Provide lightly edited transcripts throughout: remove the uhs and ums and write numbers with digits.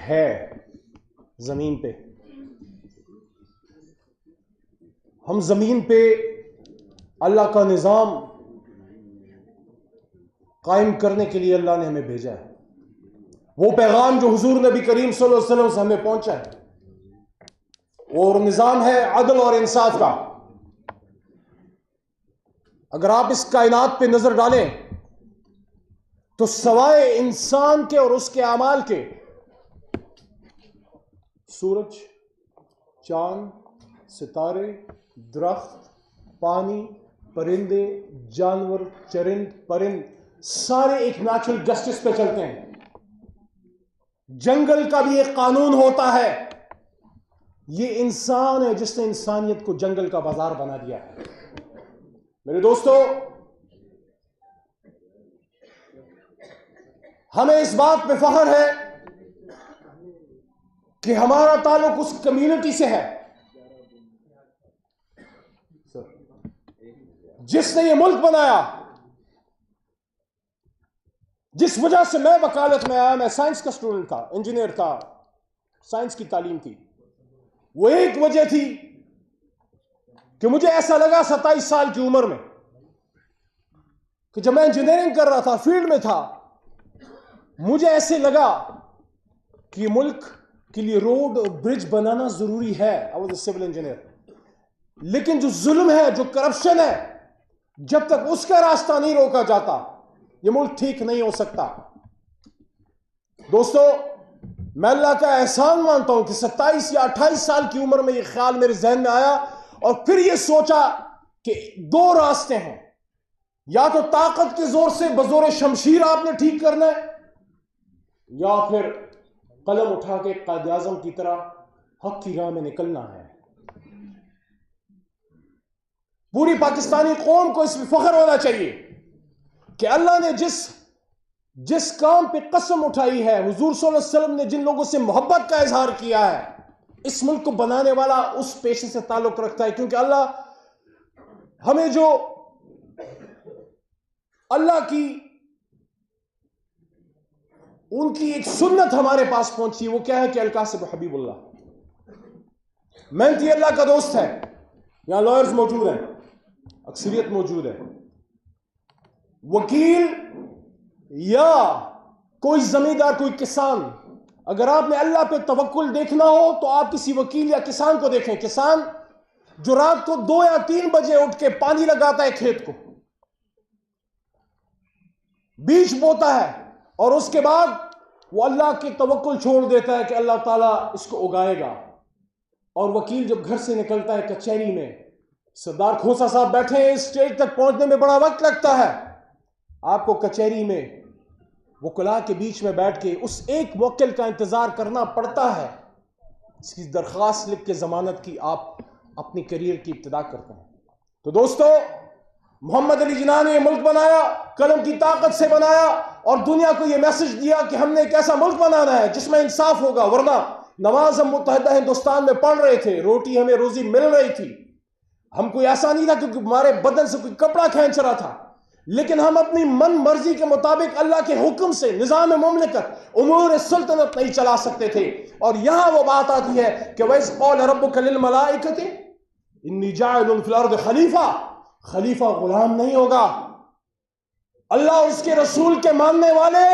ہے زمین پہ. ہم زمین پہ اللہ کا نظام قائم کرنے کے لیے اللہ نے ہمیں بھیجا ہے. وہ پیغام جو حضور نبی کریم صلی اللہ علیہ وسلم سے ہمیں پہنچا ہے، اور نظام ہے عدل اور انصاف کا. اگر آپ اس کائنات پہ نظر ڈالیں تو سوائے انسان کے اور اس کے اعمال کے، سورج، چاند، ستارے، درخت، پانی، پرندے، جانور، چرند پرند، سارے ایک نیچرل جسٹس پہ چلتے ہیں. جنگل کا بھی ایک قانون ہوتا ہے. یہ انسان ہے جس نے انسانیت کو جنگل کا بازار بنا دیا ہے. میرے دوستو، ہمیں اس بات پہ فخر ہے کہ ہمارا تعلق اس کمیونٹی سے ہے جس نے یہ ملک بنایا. جس وجہ سے میں وکالت میں آیا، میں سائنس کا اسٹوڈنٹ تھا، انجینئر تھا، سائنس کی تعلیم تھی. وہ ایک وجہ تھی کہ مجھے ایسا لگا 27 سال کی عمر میں کہ جب میں انجینئرنگ کر رہا تھا، فیلڈ میں تھا، مجھے ایسے لگا کہ یہ ملک کے لیے روڈ اور برج بنانا ضروری ہے. I was a civil engineer. لیکن جو ظلم ہے، جو کرپشن ہے، جب تک اس کا راستہ نہیں روکا جاتا، یہ ملک ٹھیک نہیں ہو سکتا. دوستو، میں اللہ کا احسان مانتا ہوں کہ 27 یا 28 سال کی عمر میں یہ خیال میرے ذہن میں آیا، اور پھر یہ سوچا کہ دو راستے ہیں. یا تو طاقت کے زور سے بزور شمشیر آپ نے ٹھیک کرنا ہے، یا پھر قلم اٹھا کے قائد اعظم کی طرح حق کی راہ میں نکلنا ہے. پوری پاکستانی قوم کو اس میں فخر ہونا چاہیے کہ اللہ نے جس کام پہ قسم اٹھائی ہے، حضور صلی اللہ علیہ وسلم نے جن لوگوں سے محبت کا اظہار کیا ہے، اس ملک کو بنانے والا اس پیشے سے تعلق رکھتا ہے. کیونکہ ہمیں جو اللہ کی ان کی ایک سنت ہمارے پاس پہنچی، وہ کیا ہے کہ القاسم حبیب اللہ محنتی اللہ کا دوست ہے. یہاں لائرز موجود ہیں، اکثریت موجود ہے. وکیل یا کوئی زمیندار، کوئی کسان، اگر آپ نے اللہ پہ توکل دیکھنا ہو تو آپ کسی وکیل یا کسان کو دیکھیں. کسان جو رات کو 2 یا 3 بجے اٹھ کے پانی لگاتا ہے کھیت کو، بیج بوتا ہے، اور اس کے بعد وہ اللہ کی توکل چھوڑ دیتا ہے کہ اللہ تعالیٰ اس کو اگائے گا. اور وکیل جب گھر سے نکلتا ہے کچہری میں، سردار کھوسا صاحب بیٹھے ہیں، اس اسٹیج تک پہنچنے میں بڑا وقت لگتا ہے. آپ کو کچہری میں وکلاء کے بیچ میں بیٹھ کے اس ایک موکل کا انتظار کرنا پڑتا ہے، اس کی درخواست لکھ کے ضمانت کی آپ اپنی کیریئر کی ابتدا کرتے ہیں. تو دوستو، محمد علی جناح نے یہ ملک بنایا، قلم کی طاقت سے بنایا، اور دنیا کو یہ میسج دیا کہ ہم نے ایک ایسا ملک بنانا ہے جس میں انصاف ہوگا. ورنہ نماز ہم متحدہ ہندوستان میں پڑھ رہے تھے، روٹی ہمیں روزی مل رہی تھی، ہم کوئی ایسا نہیں تھا کیونکہ ہمارے بدن سے کوئی کپڑا کھینچ رہا تھا، لیکن ہم اپنی من مرضی کے مطابق اللہ کے حکم سے نظام مملکت، امور سلطنت نہیں چلا سکتے تھے. اور یہاں وہ بات آتی ہے کہ وَإِذْ قَالَ رَبُّكَ لِلْمَلَائِكَةِ إِنِّي جَاعِلٌ فِي الْأَرْضِ خلیفہ غلام نہیں ہوگا. اللہ اس کے رسول کے ماننے والے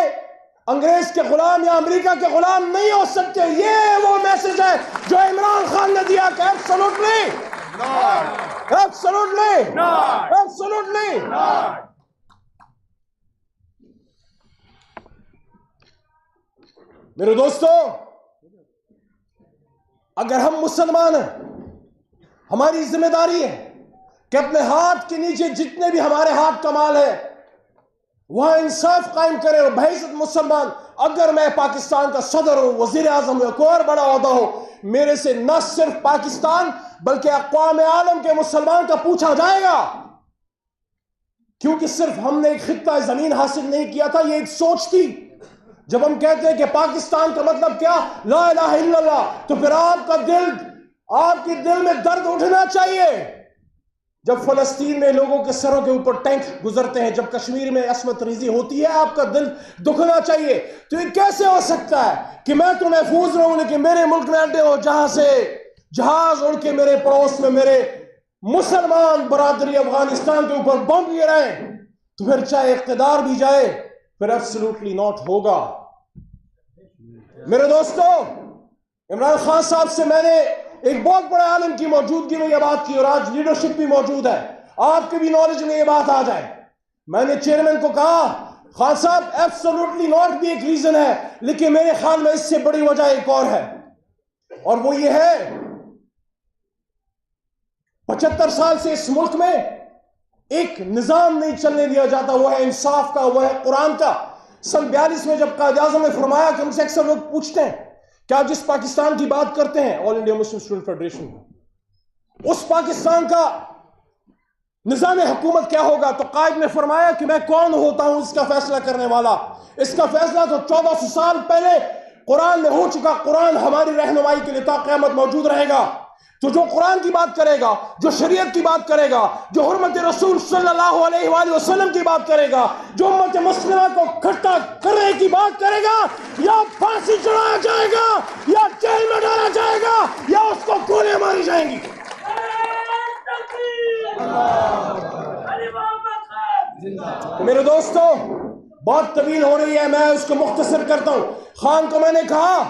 انگریز کے غلام یا امریکہ کے غلام نہیں ہو سکتے. یہ وہ میسج ہے جو عمران خان نے دیا کہ ایبسولوٹلی میرے دوستو، اگر ہم مسلمان ہیں، ہماری ذمہ داری ہے کہ اپنے ہاتھ کے نیچے جتنے بھی ہمارے ہاتھ کا مال ہے وہاں انصاف قائم کریں. اور بحیثیت مسلمان، اگر میں پاکستان کا صدر ہوں، وزیر اعظم ہوں، کوئی اور بڑا عہدہ ہو، میرے سے نہ صرف پاکستان بلکہ اقوام عالم کے مسلمان کا پوچھا جائے گا. کیونکہ صرف ہم نے ایک خطہ زمین حاصل نہیں کیا تھا، یہ ایک سوچ تھی. جب ہم کہتے ہیں کہ پاکستان کا مطلب کیا؟ لا الہ الا اللہ، تو پھر آپ کے دل میں درد اٹھنا چاہیے جب فلسطین میں لوگوں کے سروں کے اوپر ٹینک گزرتے ہیں، جب کشمیر میں عصمت ریزی ہوتی ہے، آپ کا دل دکھنا چاہیے. تو یہ کیسے ہو سکتا ہے کہ میں تو محفوظ رہوں لیکن میرے ملک میں انڈے ہو جہاں سے جہاز اڑ کے میرے پڑوس میں میرے مسلمان برادری افغانستان کے اوپر بم گرائیں؟ تو پھر چاہے اقتدار بھی جائے پھر ایبسولوٹلی ناٹ ہوگا. میرے دوستو، عمران خان صاحب سے میں نے ایک بہت بڑے عالم کی موجودگی میں یہ بات کی، اور آج لیڈرشپ بھی موجود ہے، آپ کے بھی نالج میں یہ بات آ جائے. میں نے چیئرمین کو کہا خان صاحب ایبسولوٹلی ناٹ بھی ایک ریزن ہے، لیکن میرے خیال میں اس سے بڑی وجہ ایک اور ہے، اور وہ یہ ہے 75 سال سے اس ملک میں ایک نظام نہیں چلنے دیا جاتا، وہ ہے انصاف کا، وہ ہے قرآن کا. سن 42 میں جب قائد اعظم نے فرمایا کہ ہم سے اکثر لوگ پوچھتے ہیں کہ آپ جس پاکستان کی بات کرتے ہیں، آل انڈیا مسلم اسٹوڈنٹ فیڈریشن، اس پاکستان کا نظام حکومت کیا ہوگا؟ تو قائد نے فرمایا کہ میں کون ہوتا ہوں اس کا فیصلہ کرنے والا. اس کا فیصلہ تو 1400 سال پہلے قرآن میں ہو چکا. قرآن ہماری رہنمائی کے لیے تا قیامت موجود رہے گا. تو جو قرآن کی بات کرے گا، جو شریعت کی بات کرے گا، جو حرمت رسول صلی اللہ علیہ وآلہ وسلم کی بات کرے گا، جو امت مسلمہ کو اکٹھا کرنے کی بات کرے گا، یا پھانسی چڑھایا جائے گا، یا جیل میں ڈالا جائے گا، یا اس کو گولیاں ماری جائیں گی. میرے دوستو، بات طویل ہو رہی ہے، میں اس کو مختصر کرتا ہوں. خان کو میں نے کہا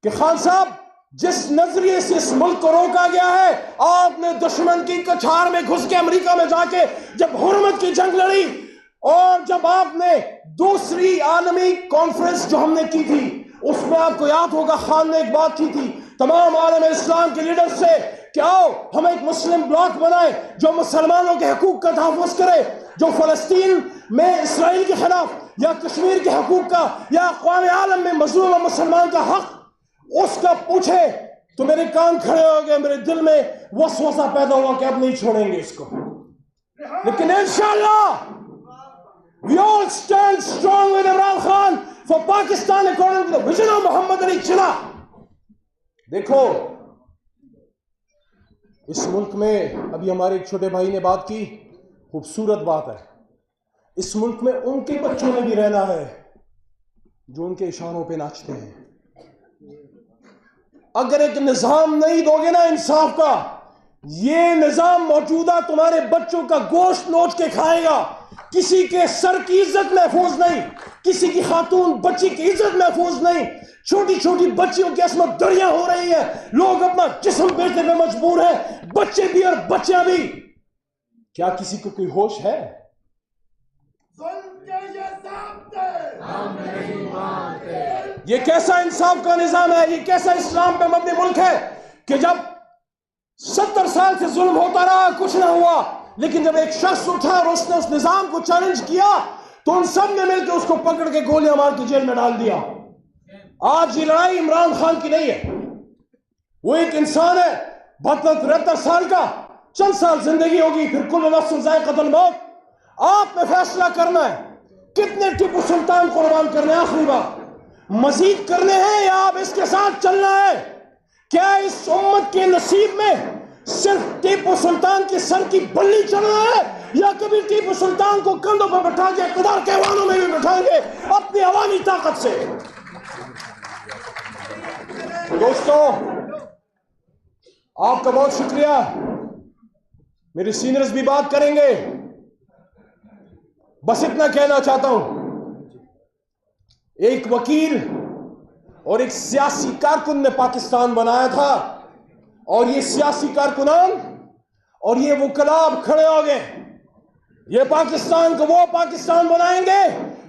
کہ خان صاحب، جس نظریے سے اس ملک کو روکا گیا ہے، آپ نے دشمن کی کچھار میں گھس کے امریکہ میں جا کے جب حرمت کی جنگ لڑی، اور جب آپ نے دوسری عالمی کانفرنس جو ہم نے کی تھی، اس میں آپ کو یاد ہوگا خان نے ایک بات کی تھی تمام عالم اسلام کے لیڈر سے کہ آؤ ہم ایک مسلم بلاک بنائیں جو مسلمانوں کے حقوق کا تحفظ کرے، جو فلسطین میں اسرائیل کے خلاف یا کشمیر کے حقوق کا یا اقوام عالم میں مظلوم مسلمان کا حق اس کا پوچھے. تو میرے کان کھڑے ہو گئے، میرے دل میں وسوسہ پیدا ہوا کہ اب نہیں چھوڑیں گے اس کو. لیکن انشاءاللہ we all stand strong with Imran Khan for Pakistan according to the vision of Muhammad Ali Jinnah. دیکھو اس ملک میں ابھی ہمارے ایک چھوٹے بھائی نے بات کی، خوبصورت بات ہے. اس ملک میں ان کے بچوں نے بھی رہنا ہے جو ان کے اشاروں پہ ناچتے ہیں. اگر ایک نظام نہیں دو گے نا انصاف کا، یہ نظام موجودہ تمہارے بچوں کا گوشت نوچ کے کھائے گا. کسی کے سر کی عزت محفوظ نہیں، کسی کی خاتون بچی کی عزت محفوظ نہیں. چھوٹی چھوٹی بچیوں کی عصمت دریاں ہو رہی ہیں، لوگ اپنا جسم بیچنے پہ مجبور ہیں، بچے بھی اور بچیاں بھی. کیا کسی کو کوئی ہوش ہے؟ یہ کیسا انصاف کا نظام ہے؟ یہ کیسا اسلام پہ مبنی ملک ہے کہ جب 70 سال سے ظلم ہوتا رہا کچھ نہ ہوا، لیکن جب ایک شخص اٹھا اور اس نے اس نظام کو چیلنج کیا تو ان سب نے مل کے اس کو پکڑ کے گولیاں مار کے جیل میں ڈال دیا. آج یہ لڑائی عمران خان کی نہیں ہے، وہ ایک انسان ہے 72-73 سال کا، چند سال زندگی ہوگی، پھر کل نفس ذائقۃ الموت. آپ نے فیصلہ کرنا ہے کتنے ٹیپو سلطان قربان کرنے. آخری بات، مزید کرنے ہیں یا آپ اس کے ساتھ چلنا ہے؟ کیا اس امت کے نصیب میں صرف ٹیپو سلطان کے سر کی بلی چڑھنا ہے، یا کبھی ٹیپو سلطان کو کندھوں پر بٹھا کے اقتدار کے ایوانوں میں بھی بٹھائیں گے اپنی عوامی طاقت سے؟ دوستو، آپ کا بہت شکریہ. میرے سینئرز بھی بات کریں گے، بس اتنا کہنا چاہتا ہوں، ایک وکیل اور ایک سیاسی کارکن نے پاکستان بنایا تھا، اور یہ سیاسی کارکنان اور یہ وکلاء کھڑے ہو گئے. یہ پاکستان کو وہ پاکستان بنائیں گے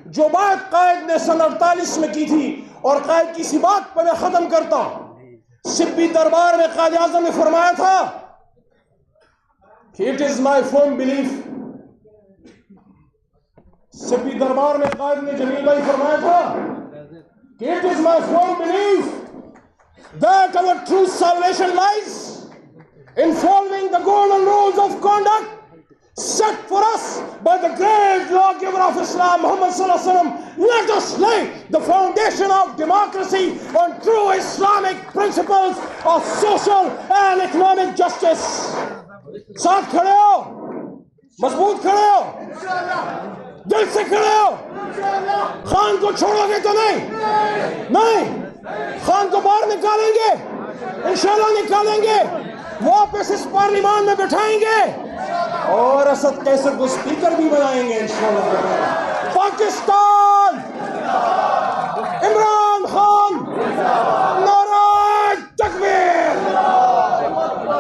جو بات قائد نے سن 48 میں کی تھی. اور قائد کی اسی بات پر میں ختم کرتا ہوں. سبی دربار میں قائد اعظم نے فرمایا تھا کہ it is my firm belief. سبی دربار میں قائد نے جمیل بھائی فرمایا تھا کہ it is my firm belief that our true salvation lies in following the golden rules of conduct set for us by the great lawgiver of Islam, Muhammad sallallahu alaihi wasallam. Let us lay the foundation of democracy on true Islamic principles of social and economic justice. ساتھ کھڑے ہو, مضبوط کھڑے ہو, دل سے کھڑے ہو. خان کو چھوڑو گے تو نہیں, خان کو باہر نکالیں گے, انشاءاللہ نکالیں گے, واپس اس پارلیمان میں بٹھائیں گے, اور اسد قیصر کو سپیکر بھی بنائیں گے انشاءاللہ. پاکستان